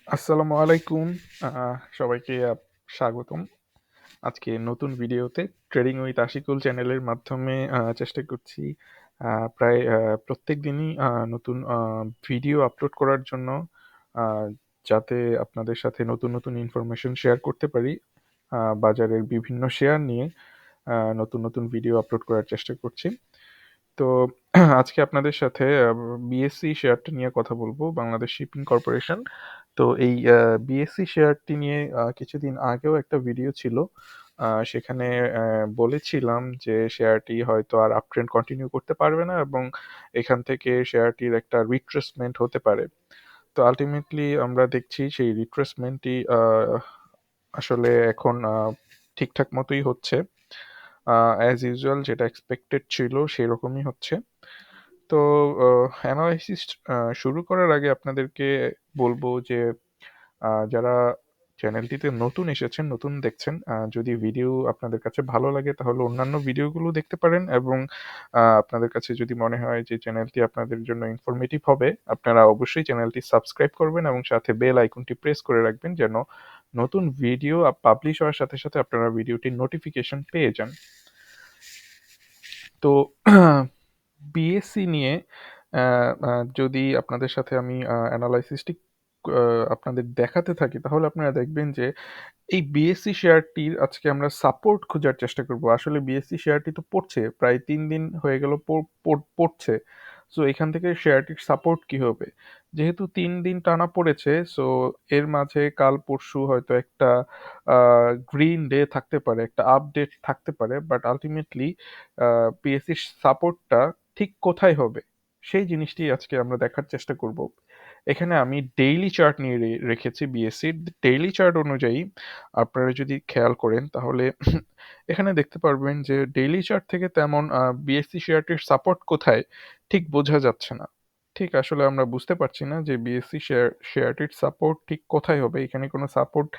আসসালামু আলাইকুম। সবাইকে স্বাগতম। আজকে নতুন ভিডিওতে ট্রেডিং উইথ আশিকুল চ্যানেলের মাধ্যমে চেষ্টা করছি প্রায় প্রত্যেক দিনই নতুন ভিডিও আপলোড করার জন্য, আহ, যাতে আপনাদের সাথে নতুন নতুন ইনফরমেশন শেয়ার করতে পারি। বাজারের বিভিন্ন শেয়ার নিয়ে নতুন নতুন ভিডিও আপলোড করার চেষ্টা করছি। তো আজকে আপনাদের সাথে বিএসসি শেয়ারটা নিয়ে কথা বলবো, বাংলাদেশ শিপিং কর্পোরেশন। তো এই বিএসসি শেয়ারটি নিয়ে কিছুদিন আগেও একটা ভিডিও ছিল। সেখানে বলেছিলাম যে শেয়ারটি হয়তো আর আপ ট্রেন্ড কন্টিনিউ করতে পারবে না এবং এখান থেকে শেয়ারটির একটা রিট্রেসমেন্ট হতে পারে। তো আলটিমেটলি আমরা দেখছি সেই রিট্রেসমেন্টটি আসলে এখন ঠিকঠাক মতোই হচ্ছে। অ্যাজ ইউজুয়াল যেটা এক্সপেক্টেড ছিল সেরকমই হচ্ছে। তো অ্যানালাইসিস শুরু করার আগে আপনাদেরকে বলবো যে যারা চ্যানেলটিতে নতুন এসেছেন, নতুন দেখছেন, যদি ভিডিও আপনাদের কাছে ভালো লাগে তাহলে অন্যান্য ভিডিওগুলো দেখতে পারেন এবং আপনাদের কাছে যদি মনে হয় যে চ্যানেলটি আপনাদের জন্য ইনফরমেটিভ হবে, আপনারা অবশ্যই চ্যানেলটি সাবস্ক্রাইব করবেন এবং সাথে বেল আইকনটি প্রেস করে রাখবেন যেন নতুন ভিডিও পাবলিশ হওয়ার সাথে সাথে আপনারা ভিডিওটির নোটিফিকেশন পেয়ে যান। তো বিএসসি নিয়ে যদি আপনাদের সাথে আমি অ্যানালাইসিসটি আপনাদের দেখাতে থাকি তাহলে আপনারা দেখবেন যে এই বিএসসি শেয়ারটির আজকে আমরা সাপোর্ট খোঁজার চেষ্টা করব। আসলে বিএসসি শেয়ারটি তো পড়ছে, প্রায় 3 দিন হয়ে গেল পড়ছে। সো এখান থেকে শেয়ারটির সাপোর্ট কি হবে? যেহেতু 3 দিন টানা পড়েছে, সো এর মাঝে কাল পরশু হয়তো একটা গ্রিন ডে থাকতে পারে, একটা আপডেট থাকতে পারে, বাট আলটিমেটলি পিএসসির সাপোর্টটা ঠিক কোথায় হবে সেই জিনিসটি আজকে আমরা দেখার চেষ্টা করব। এখানে আমি ডেইলি চার্ট নিয়ে রেখেছি। বিএসসির ডেইলি চার্ট অনুযায়ী আপনারা যদি খেয়াল করেন তাহলে এখানে দেখতে পারবেন যে ডেইলি চার্ট থেকে তেমন বিএসসি শেয়ারটির সাপোর্ট কোথায় ঠিক বোঝা যাচ্ছে না। ঠিক আসলে আমরা বুঝতে পারছি না যে বিএসসি শেয়ারটির সাপোর্ট ঠিক কোথায় হবে। এখানে কোনো সাপোর্ট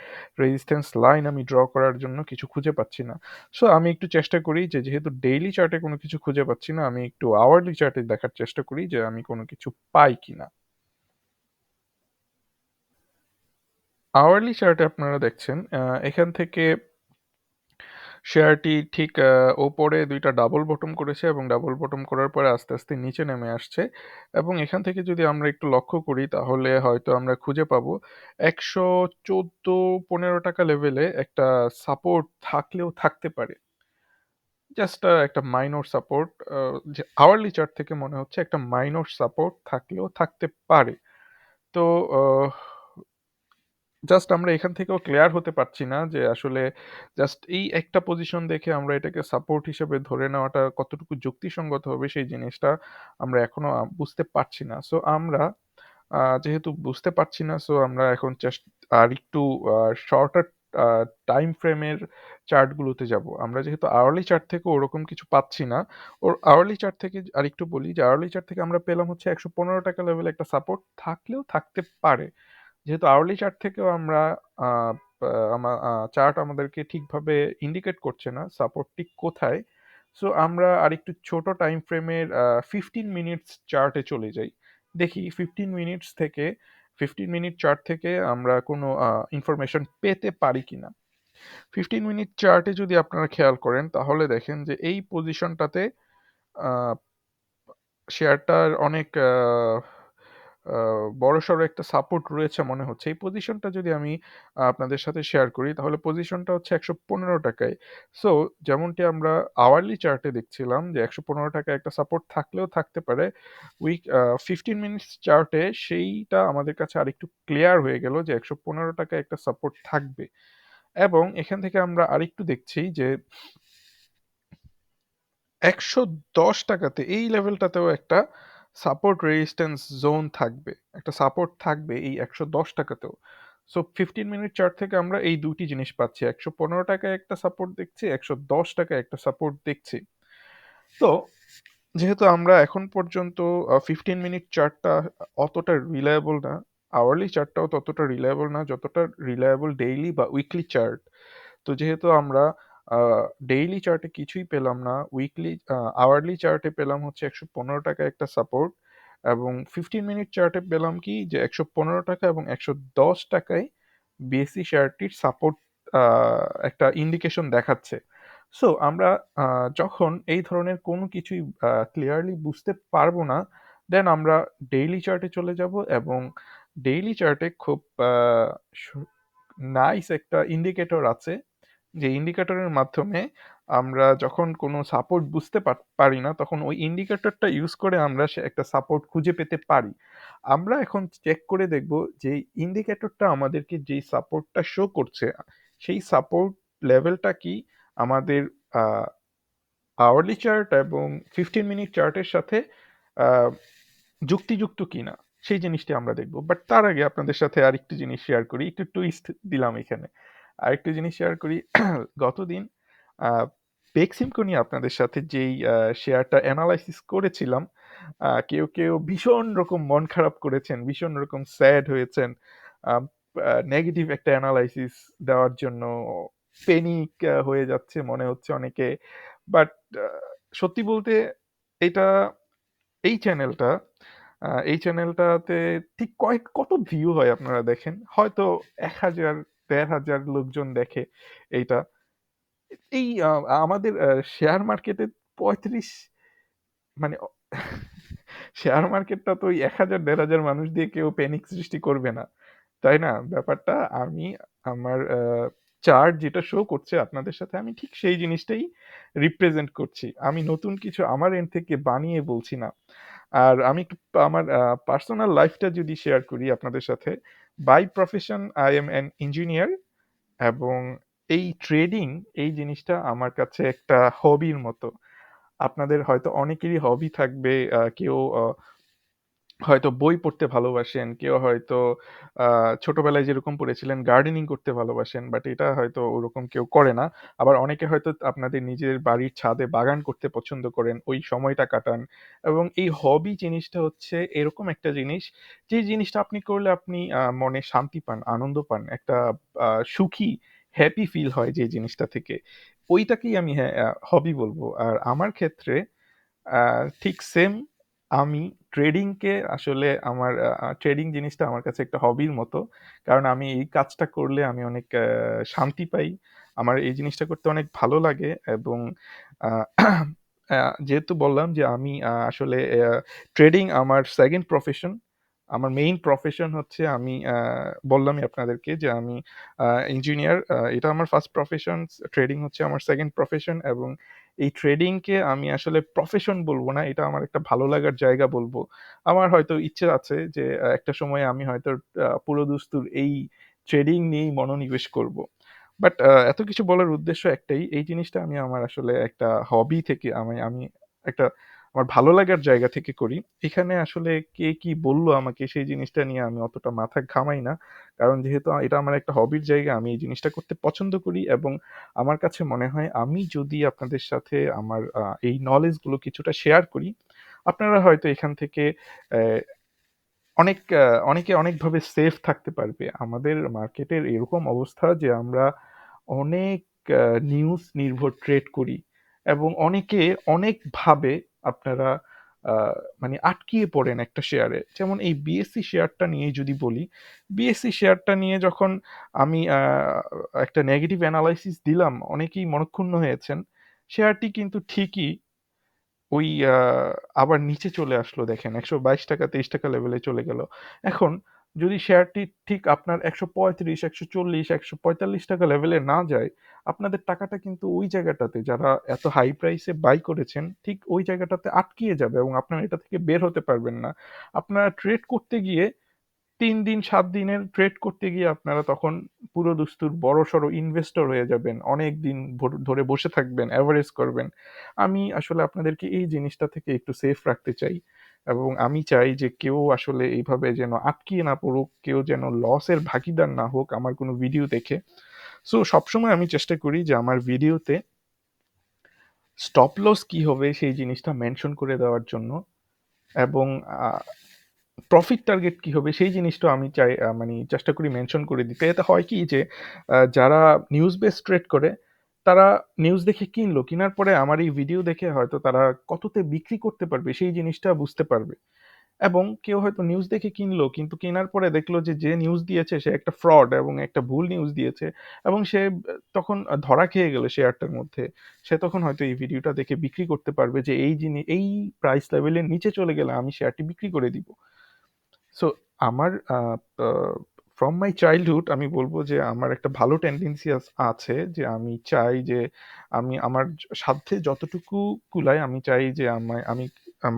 রেজিস্ট্যান্স লাইন আমি ড্র করার জন্য কিছু খুঁজে পাচ্ছি না। সো আমি একটু চেষ্টা করি যে যেহেতু ডেইলি চার্টে কোনো কিছু খুঁজে পাচ্ছি না, আমি একটু আওয়ারলি চার্টে দেখার চেষ্টা করি যে আমি কোনো কিছু পাই কিনা। আওয়ারলি চার্টে আপনারা দেখছেন এখান থেকে শেয়ারটি ঠিক ওপরে দুইটা ডাবল বটম করেছে এবং ডাবল বটম করার পরে আস্তে আস্তে নিচে নেমে আসছে। এবং এখান থেকে যদি আমরা একটু লক্ষ্য করি তাহলে হয়তো আমরা খুঁজে পাবো 114-15 টাকা লেভেলে একটা সাপোর্ট থাকলেও থাকতে পারে। জাস্ট একটা মাইনর সাপোর্ট, যে আওয়ারলি চার্ট থেকে মনে হচ্ছে একটা মাইনর সাপোর্ট থাকলেও থাকতে পারে। তো জাস্ট আমরা এখান থেকেও ক্লিয়ার হতে পারছি না যে আসলে জাস্ট এই একটা পজিশন দেখে আমরা এটাকে সাপোর্ট হিসেবে ধরে নেওয়াটা কতটুকু যুক্তিসঙ্গত হবে সেই জিনিসটা আমরা এখনো বুঝতে পারছি না। সো আমরা যেহেতু বুঝতে পারছি না, সো আমরা এখন আর একটু শর্টার টাইম ফ্রেমের চার্টগুলোতে যাব। আমরা যেহেতু আওয়ারলি চার্ট থেকে ওরকম কিছু পাচ্ছি না, ওর আওয়ারলি চার্ট থেকে আর একটু বলি যে আওয়ারলি চার্ট থেকে আমরা পেলাম হচ্ছে 115 টাকা লেভেলে একটা সাপোর্ট থাকলেও থাকতে পারে। যেহেতু আওয়ারলি চার্ট থেকেও আমরা চার্ট আমাদেরকে ঠিকভাবে ইন্ডিকেট করছে না সাপোর্ট ঠিক কোথায়। সো আমরা আরেকটু ছোট টাইম ফ্রেমের 15 মিনিটস চার্টে চলে যাই। দেখি 15 মিনিট চার্ট থেকে আমরা কোনো ইনফরমেশন পেতে পারি কিনা। 15 মিনিট চার্টে যদি আপনারা খেয়াল করেন তাহলে দেখেন যে এই পজিশনটাতে শেয়ারটার অনেক বড়সড় একটা সাপোর্ট রয়েছে মনে হচ্ছে। এই পজিশনটা যদি আমি আপনাদের সাথে শেয়ার করি তাহলে পজিশনটা হচ্ছে 115 টাকায়। সো যেমনটি আমরা আওয়ারলি চার্টে দেখছিলাম যে 115 টাকায় একটা সাপোর্ট থাকলেও থাকতে পারে, 15 মিনিটস চার্টে সেইটা আমাদের কাছে আরেকটু ক্লিয়ার হয়ে গেল যে 115 টাকায় একটা সাপোর্ট থাকবে। এবং এখান থেকে আমরা আরেকটু দেখছি যে 110 টাকাতে এই লেভেলটাতেও একটা সাপোর্ট রেজিস্ট্যান্স জোন থাকবে, একটা সাপোর্ট থাকবে এই 110 টাকাতেও। সো 15 মিনিট চার্ট থেকে আমরা এই দুটি জিনিস পাচ্ছি, 115 টাকায় একটা সাপোর্ট দেখছি, 110 টাকায় একটা সাপোর্ট দেখছি। তো যেহেতু আমরা এখন পর্যন্ত 15 মিনিট চার্টটা অতটা রিলায়েবল না, আওয়ারলি চার্টটাও ততটা রিলায়েবল না যতটা রিলায়েবল ডেইলি বা উইকলি চার্ট। তো যেহেতু আমরা ডেইলি চার্টে কিছুই পেলাম না, উইকলি আওয়ারলি চার্টে পেলাম হচ্ছে 115 টাকায় একটা সাপোর্ট এবং 15 মিনিট চার্টে পেলাম কি যে 115 টাকা এবং 110 টাকায় বিএসসি শেয়ারটির সাপোর্ট একটা ইন্ডিকেশন দেখাচ্ছে। সো আমরা যখন এই ধরনের কোনো কিছুই ক্লিয়ারলি বুঝতে পারবো না, দেন আমরা ডেইলি চার্টে চলে যাব এবং ডেইলি চার্টে খুব নাইস একটা ইন্ডিকেটর আছে, যে ইন্ডিকেটরের মাধ্যমে আমরা যখন কোনো সাপোর্ট বুঝতে পারি না, তখন ওই ইন্ডিকেটরটা ইউজ করে আমরা সে একটা সাপোর্ট খুঁজে পেতে পারি। আমরা এখন চেক করে দেখব যে ইন্ডিকেটরটা আমাদেরকে যেই সাপোর্টটা শো করছে, সেই সাপোর্ট লেভেলটা কি আমাদের আওয়ারলি চার্ট এবং 15 মিনিট চার্টের সাথে আহ, যুক্তিযুক্ত কিনা, সেই জিনিসটি আমরা দেখব। বাট তার আগে আপনাদের সাথে আরেকটি জিনিস শেয়ার করি, একটু টুইস্ট দিলাম এখানে। আরেকটি জিনিস শেয়ার করি। গতদিন পেক্সিমকো নিয়ে আপনাদের সাথে যেই শেয়ারটা অ্যানালাইসিস করেছিলাম, কেউ কেউ ভীষণ রকম মন খারাপ করেছেন, ভীষণ রকম স্যাড হয়েছেন নেগেটিভ একটা অ্যানালাইসিস দেওয়ার জন্য, পেনিক হয়ে যাচ্ছে মনে হচ্ছে অনেকে। বাট সত্যি বলতে এটা এই চ্যানেলটা এই চ্যানেলটাতে ঠিক কত ভিউ হয় আপনারা দেখেন, হয়তো 1,000 1,500 লোকজন দেখে এইটা। এই আমাদের শেয়ার মার্কেটে 35, মানে শেয়ার মার্কেটটা তো ওই 1,000 1,500 মানুষ দিয়ে কেউ প্যানিক সৃষ্টি করবে না, তাই না ব্যাপারটা? আমি আমার চার্ট যেটা শো করছে আপনাদের সাথে, আমি ঠিক সেই জিনিসটাই রিপ্রেজেন্ট করছি। আমি নতুন কিছু আমার এন্ড থেকে বানিয়ে বলছি না। আর আমি একটু আমার পার্সোনাল লাইফটা যদি শেয়ার করি আপনাদের সাথে, by profession I am an engineer, এবং এই ট্রেডিং, এই জিনিসটা আমার কাছে একটা হবির মতো। আপনাদের হয়তো অনেকেরই হবি থাকবে, কেউ হয়তো বই পড়তে ভালোবাসেন, কেউ হয়তো ছোটবেলায় যেরকম পড়েছিলেন গার্ডেনিং করতে ভালোবাসেন, বাট এটা হয়তো ওরকম কেউ করে না। আবার অনেকে হয়তো আপনাদের নিজের বাড়ির ছাদে বাগান করতে পছন্দ করেন, ওই সময়টা কাটান। এবং এই হবি জিনিসটা হচ্ছে এরকম একটা জিনিস, যে জিনিসটা আপনি করলে আপনি মনে শান্তি পান, আনন্দ পান, একটা সুখী, হ্যাপি ফিল হয় যে জিনিসটা থেকে, ওইটাকেই আমি হ্যাঁ হবি বলবো। আর আমার ক্ষেত্রে ঠিক সেম। আমি ট্রেডিংকে আসলে আমার ট্রেডিং জিনিসটা আমার কাছে একটা হবির মতো। কারণ আমি এই কাজটা করলে আমি অনেক শান্তি পাই। আমার এই জিনিসটা করতে অনেক ভালো লাগে। এবং আহ, যেহেতু বললাম যে আমি আসলে ট্রেডিং আমার সেকেন্ড প্রফেশন, আমার মেইন প্রফেশন হচ্ছে, আমি বললামই আপনাদেরকে যে আমি ইঞ্জিনিয়ার, এটা আমার ফার্স্ট প্রফেশন। ট্রেডিং হচ্ছে আমার সেকেন্ড প্রফেশন। এবং এই ট্রেডিংকে আমি আসলে প্রফেশন বলবো না, এটা আমার একটা ভালো লাগার জায়গা বলবো। আমার হয়তো ইচ্ছে আছে যে একটা সময় আমি হয়তো পুরো দস্তুর এই ট্রেডিং নিয়েই মনোনিবেশ করব। বাট এত কিছু বলার উদ্দেশ্য একটাই, এই জিনিসটা আমি আমার আসলে একটা হবি থেকে, আমি আমি একটা আমার ভালো লাগার জায়গা থেকে করি। এখানে আসলে কে কি বললো আমাকে সেই জিনিসটা নিয়ে আমি অতটা মাথা ঘামাই না। কারণ যেহেতু এটা আমার একটা হবির জায়গা, আমি এই জিনিসটা করতে পছন্দ করি। এবং আমার কাছে মনে হয় আমি যদি আপনাদের সাথে আমার এই নলেজগুলো কিছুটা শেয়ার করি, আপনারা হয়তো এখান থেকে আহ, অনেকে অনেকভাবে সেফ থাকতে পারবে। আমাদের মার্কেটের এরকম অবস্থা যে আমরা অনেক নিউজ নির্ভর ট্রেড করি, এবং অনেকে অনেকভাবে আপনারা আহ, মানে আটকিয়ে পড়েন একটা শেয়ারে। যেমন এই বিএসসি শেয়ারটা নিয়ে যদি বলি, বিএসসি শেয়ারটা নিয়ে যখন আমি একটা নেগেটিভ অ্যানালাইসিস দিলাম, অনেকেই মনক্ষুণ্ণ হয়েছেন। শেয়ারটি কিন্তু ঠিকই ওই আবার নিচে চলে আসলো, দেখেন 122 টাকা 23 টাকা লেভেলে চলে গেল। এখন যদি শেয়ারটি ঠিক আপনার 135 140 145 টাকা লেভেলে না যায়, আপনাদের টাকাটা কিন্তু ওই জায়গাটাতে, যারা এত হাই প্রাইসে বাই করেছেন, ঠিক ওই জায়গাটাতে আটকিয়ে যাবে এবং আপনারা এটা থেকে বের হতে পারবেন না। আপনারা ট্রেড করতে গিয়ে 3 দিন 7 দিনের ট্রেড করতে গিয়ে আপনারা তখন পুরো দস্তুর বড় সড়ো ইনভেস্টর হয়ে যাবেন, অনেক দিন ধরে বসে থাকবেন, অ্যাভারেজ করবেন। আমি আসলে আপনাদেরকে এই জিনিসটা থেকে একটু সেফ রাখতে চাই। এবং আমি চাই যে কেউ আসলে এইভাবে যেন আটকিয়ে না পড়ুক, কেউ যেন লসের ভাগিদার না হোক আমার কোনো ভিডিও দেখে। সো সবসময় আমি চেষ্টা করি যে আমার ভিডিওতে স্টপ লস কি হবে সেই জিনিসটা মেনশন করে দেওয়ার জন্য, এবং প্রফিট টার্গেট কি হবে সেই জিনিসটা আমি চাই, মানে চেষ্টা করি মেনশন করে দিতে। এতে হয় কি যে যারা নিউজ বেস ট্রেড করে, তারা নিউজ দেখে কিনলো, কেনার পরে আমার এই ভিডিও দেখে হয়তো তারা কততে বিক্রি করতে পারবে সেই জিনিসটা বুঝতে পারবে। এবং কেউ হয়তো নিউজ দেখে কিনলো, কিন্তু কেনার পরে দেখলো যে যে নিউজ দিয়েছে সে একটা ফ্রড এবং একটা ভুল নিউজ দিয়েছে, এবং সে তখন ধরা খেয়ে গেল শেয়ারটার মধ্যে। সে তখন হয়তো এই ভিডিওটা দেখে বিক্রি করতে পারবে যে এই জিনিস এই প্রাইস লেভেলের নিচে চলে গেলে আমি শেয়ারটি বিক্রি করে দিব। সো আমার ফ্রম মাই চাইল্ডহুড আমি বলবো যে আমার একটা ভালো টেন্ডেন্সি আছে যে আমি চাই যে আমি আমার সাধ্যে যতটুকু কুলায় আমি চাই যে আমি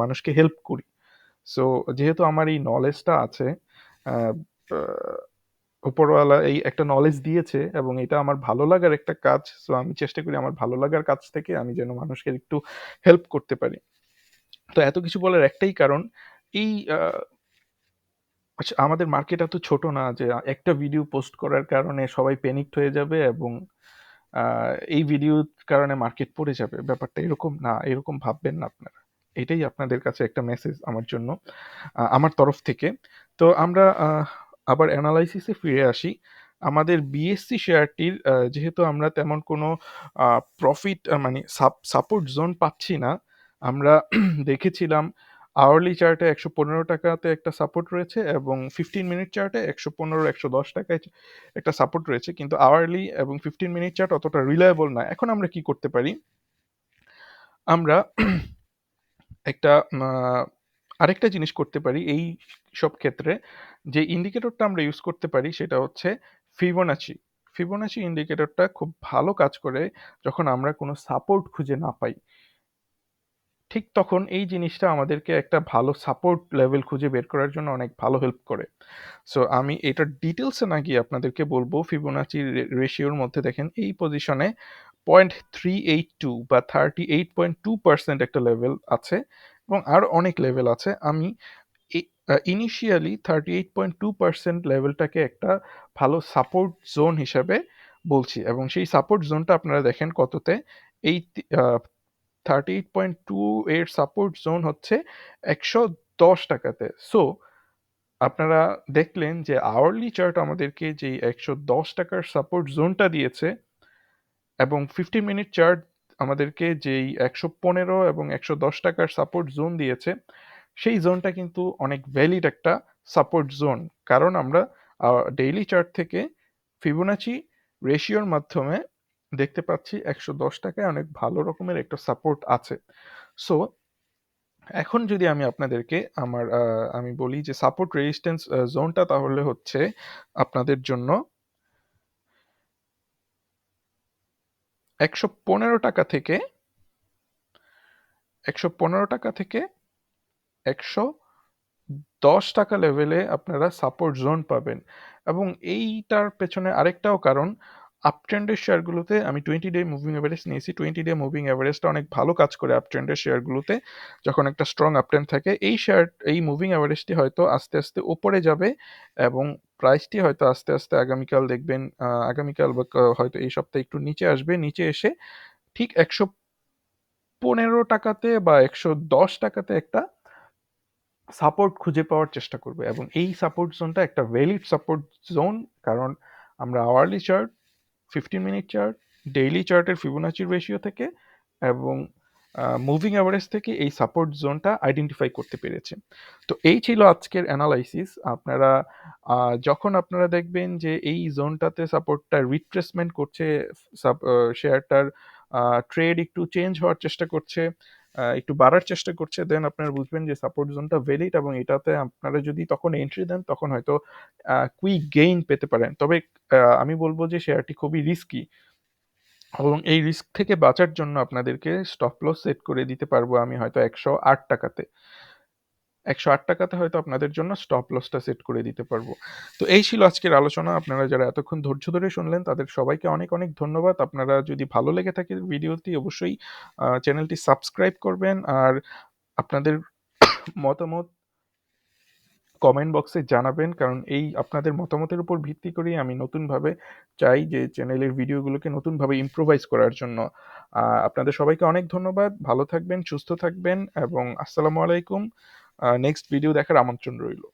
মানুষকে হেল্প করি। সো যেহেতু আমার এই নলেজটা আছে, আহ, আহ, উপরওয়ালা এই একটা নলেজ দিয়েছে এবং এটা আমার ভালো লাগার একটা কাজ, সো আমি চেষ্টা করি আমার ভালো লাগার কাজ থেকে আমি যেন মানুষকে একটু হেল্প করতে পারি। তো এত কিছু বলার একটাই কারণ, এই আচ্ছা, আমাদের মার্কেট এত ছোট না যে একটা ভিডিও পোস্ট করার কারণে সবাই প্যানিকড হয়ে যাবে এবং এই ভিডিওর কারণে মার্কেট পড়ে যাবে। ব্যাপারটা এরকম না, এরকম ভাববেন না আপনারা। এটাই আপনাদের কাছে একটা মেসেজ আমার জন্য, আমার তরফ থেকে। তো আমরা আবার অ্যানালাইসিসে ফিরে আসি। আমাদের বিএসসি শেয়ারটির যেহেতু আমরা তেমন কোনো প্রফিট মানে সাপোর্ট জোন পাচ্ছি না, আমরা দেখেছিলাম আওয়ারলি চার্টে 115 টাকাতে একটা সাপোর্ট রয়েছে এবং 15 মিনিট চার্টে 115-110 টাকায় একটা সাপোর্ট রয়েছে, কিন্তু আওয়ারলি এবং 15 মিনিট চার্ট অতটা রিলায়েবল না। এখন আমরা কি করতে পারি, আমরা একটা আরেকটা জিনিস করতে পারি এই সব ক্ষেত্রে। যে ইন্ডিকেটরটা আমরা ইউজ করতে পারি সেটা হচ্ছে ফিবোনাচি। ফিবোনাচি ইন্ডিকেটরটা খুব ভালো কাজ করে যখন আমরা কোনো সাপোর্ট খুঁজে না পাই। ঠিক তখন এই জিনিসটা আমাদেরকে একটা ভালো সাপোর্ট লেভেল খুঁজে বের করার জন্য অনেক ভালো হেল্প করে। সো আমি এটার ডিটেলসে না গিয়ে আপনাদেরকে বলবো, ফিবোনাচি রেশিওর মধ্যে দেখেন এই পজিশনে 0.382 বা 38.2% একটা লেভেল আছে এবং আরো অনেক লেভেল আছে। আমি ইনিশিয়ালি 38.2% লেভেলটাকে একটা ভালো সাপোর্ট জোন হিসাবে বলছি, এবং সেই সাপোর্ট জোনটা আপনারা দেখেন কততে, এই 38.2 এর সাপোর্ট জোন হচ্ছে 110 টাকাতে। সো আপনারা দেখলেন যে আওয়ারলি চার্ট আমাদেরকে যে 110 টাকার সাপোর্ট জোনটা দিয়েছে এবং 15 মিনিট চার্ট আমাদেরকে যেই 115 এবং 110 টাকার সাপোর্ট জোন দিয়েছে, সেই জোনটা কিন্তু অনেক ভ্যালিড একটা সাপোর্ট জোন। কারণ আমরা ডেইলি চার্ট থেকে ফিবোনাচি রেশিওর মাধ্যমে দেখতে পাচ্ছি 110 টাকায় অনেক ভালো রকমের একটা সাপোর্ট আছে। সো এখন যদি আমি আপনাদেরকে আমি বলি যে সাপোর্ট রেজিস্ট্যান্স জোনটা তাহলে হচ্ছে আপনাদের জন্য 115 টাকা থেকে 110 টাকা লেভেলে আপনারা সাপোর্ট জোন পাবেন। এবং এইটার পেছনে আরেকটাও কারণ, আপ ট্রেন্ডের শেয়ারগুলোতে আমি 20 ডে মুভিং অ্যাভারেজ নিয়েছি। 20 ডে মুভিং অ্যাভারেজটা অনেক ভালো কাজ করে আপ ট্রেন্ডের শেয়ারগুলোতে। যখন একটা স্ট্রং আপ ট্রেন্ড থাকে এই মুভিং অ্যাভারেজটি হয়তো আস্তে আস্তে উপরে যাবে এবং প্রাইসটি হয়তো আস্তে আস্তে আগামীকাল দেখবেন, আগামীকাল বা হয়তো এই সপ্তাহে একটু নিচে আসবে, নিচে এসে ঠিক 115 টাকাতে বা 110 টাকাতে একটা সাপোর্ট খুঁজে পাওয়ার চেষ্টা করবে, এবং এই সাপোর্ট জোনটা একটা ভ্যালিড সাপোর্ট জোন। কারণ আমরা hourly chart, 15 minute chart, daily চার্টের ফিবোনাচি রেশিও থেকে এবং মুভিং অ্যাভারেজ থেকে এই সাপোর্ট জোনটা আইডেন্টিফাই করতে পেরেছে। তো এই ছিল আজকের অ্যানালাইসিস। আপনারা যখন আপনারা দেখবেন যে এই জোনটাতে সাপোর্টটা রিট্রেসমেন্ট করছে, শেয়ারটার ট্রেড একটু চেঞ্জ হওয়ার চেষ্টা করছে, একটু বাড়ার চেষ্টা করছে, দেন আপনারা বুঝবেন যে সাপোর্ট জোনটা ভ্যালিড, এবং এটাতে আপনারা যদি তখন এন্ট্রি দেন তখন হয়তো কুইক গেইন পেতে পারেন। তবে আমি বলবো যে শেয়ারটি খুবই রিস্কি, এবং এই রিস্ক থেকে বাঁচার জন্য আপনাদেরকে স্টপ লস সেট করে দিতে পারবো আমি হয়তো 108 টাকাতে। 108 টাকাতে হয়তো আপনাদের জন্য স্টপ লসটা সেট করে দিতে পারবো। তো এই ছিল আজকের আলোচনা। আপনারা যারা এতক্ষণ ধৈর্য ধরে শুনলেন তাদের সবাইকে অনেক অনেক ধন্যবাদ। আপনারা যদি ভালো লেগে থাকে ভিডিওটি অবশ্যই চ্যানেলটি সাবস্ক্রাইব করবেন, আর আপনাদের মতামত কমেন্ট বক্সে জানাবেন, কারণ এই আপনাদের মতামতের উপর ভিত্তি করেই আমি নতুনভাবে চাই যে চ্যানেলের ভিডিওগুলোকে নতুনভাবে ইমপ্রোভাইজ করার জন্য। আপনাদের সবাইকে অনেক ধন্যবাদ। ভালো থাকবেন, সুস্থ থাকবেন এবং আসসালামু আলাইকুম। নেক্সট ভিডিও দেখার আমন্ত্রণ রইল।